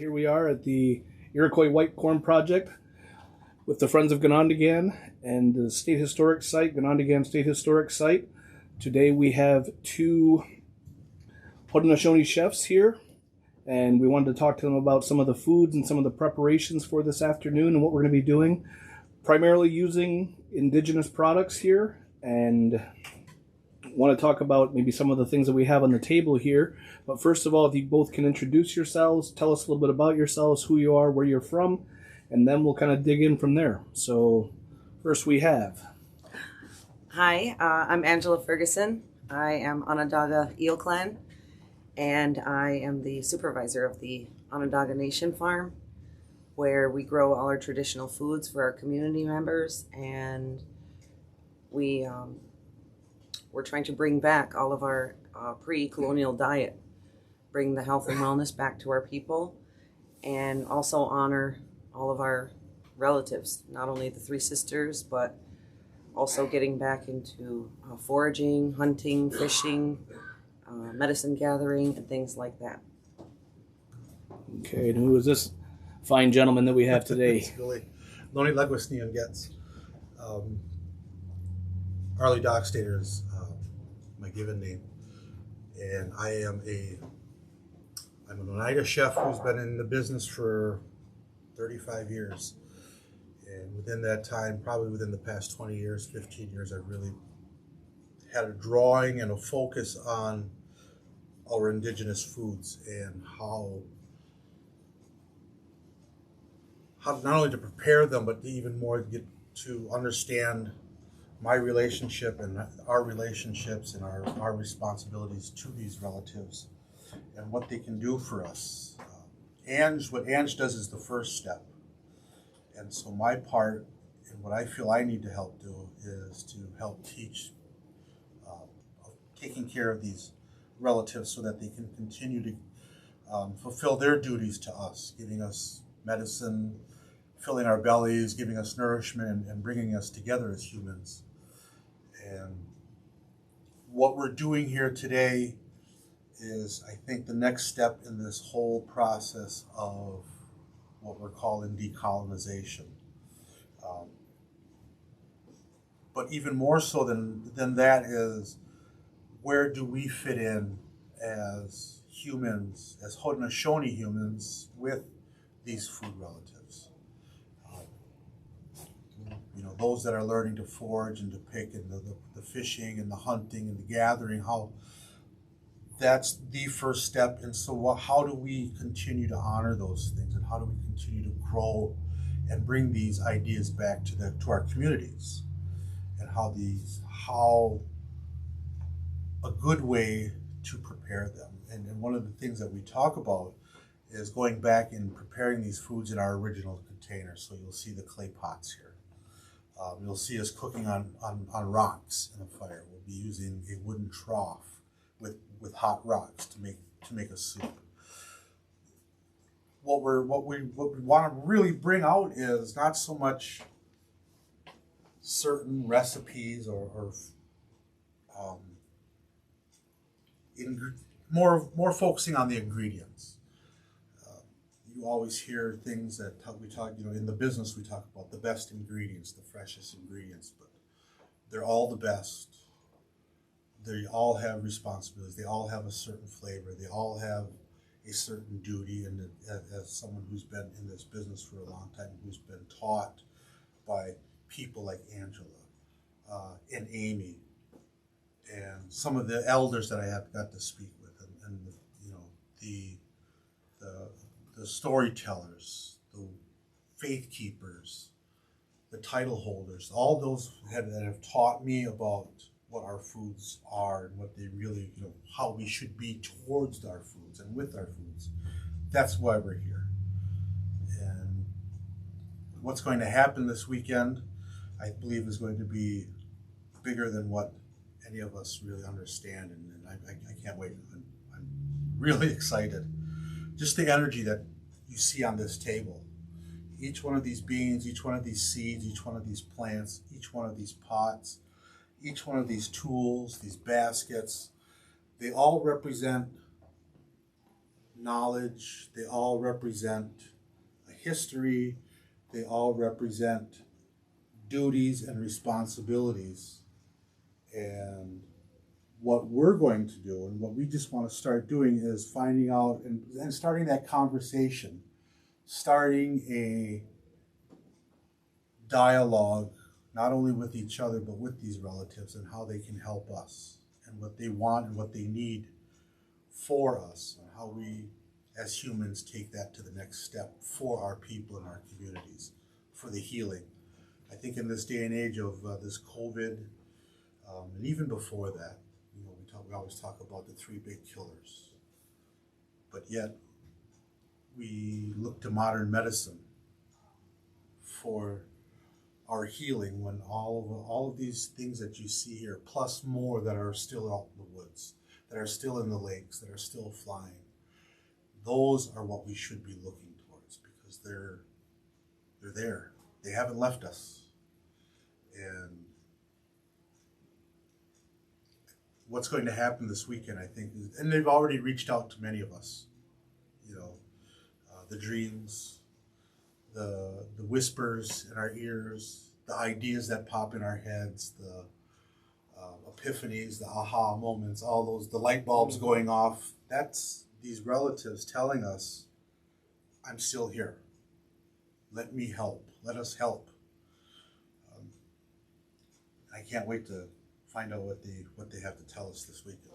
Here we are at the Iroquois White Corn Project with the Friends of Ganondagan and the State Historic Site, Ganondagan State Historic Site. Today we have two Haudenosaunee chefs here, and we wanted to talk to them about some of the foods and some of the preparations for this afternoon and what we're going to be doing. Primarily using indigenous products here, and want to talk about maybe some of the things that we have on the table here. But first of all, if you both can introduce yourselves, tell us a little bit about yourselves, who you are, where you're from, and then we'll kind of dig in from there. So first we have... Hi, I'm Angela Ferguson. I am Onondaga Eel Clan, and I am the supervisor of the Onondaga Nation farm, where we grow all our traditional foods for our community members, and we're trying to bring back all of our pre-colonial diet, bring the health and wellness back to our people, and also honor all of our relatives, not only the three sisters, but also getting back into foraging, hunting, fishing, medicine gathering, and things like that. Okay, and who is this fine gentleman that we have today? It's really Noni Legwasnean gets. Arlie Doxtator is my given name, and I'm an Oneida chef who's been in the business for 35 years. And within that time, probably within the past 20 years, 15 years, I've really had a drawing and a focus on our indigenous foods and how not only to prepare them, but to even more get to understand my relationship and our relationships and our responsibilities to these relatives and what they can do for us. What Ange does is the first step. And so my part, and what I feel I need to help do, is to help teach taking care of these relatives so that they can continue to fulfill their duties to us, giving us medicine, filling our bellies, giving us nourishment, and bringing us together as humans. And what we're doing here today is, I think, the next step in this whole process of what we're calling decolonization. But even more so than that is, where do we fit in as humans, as Haudenosaunee humans, with these food relatives? Those that are learning to forage and to pick, and the fishing and the hunting and the gathering, how that's the first step. And so how do we continue to honor those things, and how do we continue to grow and bring these ideas back to our communities, and how a good way to prepare them. And one of the things that we talk about is going back and preparing these foods in our original containers. So you'll see the clay pots here. You'll see us cooking on rocks in a fire. We'll be using a wooden trough with hot rocks to make a soup. What we want to really bring out is not so much certain recipes or more focusing on the ingredients. You always hear things that we talk, in the business we talk about the best ingredients, the freshest ingredients, but they're all the best. They all have responsibilities. They all have a certain flavor. They all have a certain duty. And as someone who's been in this business for a long time, who's been taught by people like Angela and Amy and some of the elders that I have got to speak with, and the storytellers, the faith keepers, the title holders, all those that have taught me about what our foods are and what they really, how we should be towards our foods and with our foods. That's why we're here. And what's going to happen this weekend, I believe, is going to be bigger than what any of us really understand. And I can't wait. I'm really excited. Just the energy that you see on this table. Each one of these beans, each one of these seeds, each one of these plants, each one of these pots, each one of these tools, these baskets, they all represent knowledge. They all represent a history. They all represent duties and responsibilities. And what we're going to do and what we just want to start doing is finding out and starting that conversation, starting a dialogue, not only with each other, but with these relatives and how they can help us and what they want and what they need for us and how we as humans take that to the next step for our people and our communities, for the healing. I think in this day and age of this COVID, and even before that, we always talk about the three big killers, but yet we look to modern medicine for our healing when all of these things that you see here, plus more that are still out in the woods, that are still in the lakes, that are still flying, those are what we should be looking towards because they're there. They haven't left us. And what's going to happen this weekend, I think, and they've already reached out to many of us, the dreams, the whispers in our ears, the ideas that pop in our heads, the epiphanies, the aha moments, all those, the light bulbs going off. That's these relatives telling us, I'm still here. Let me help. Let us help. I can't wait to find out what they have to tell us this weekend.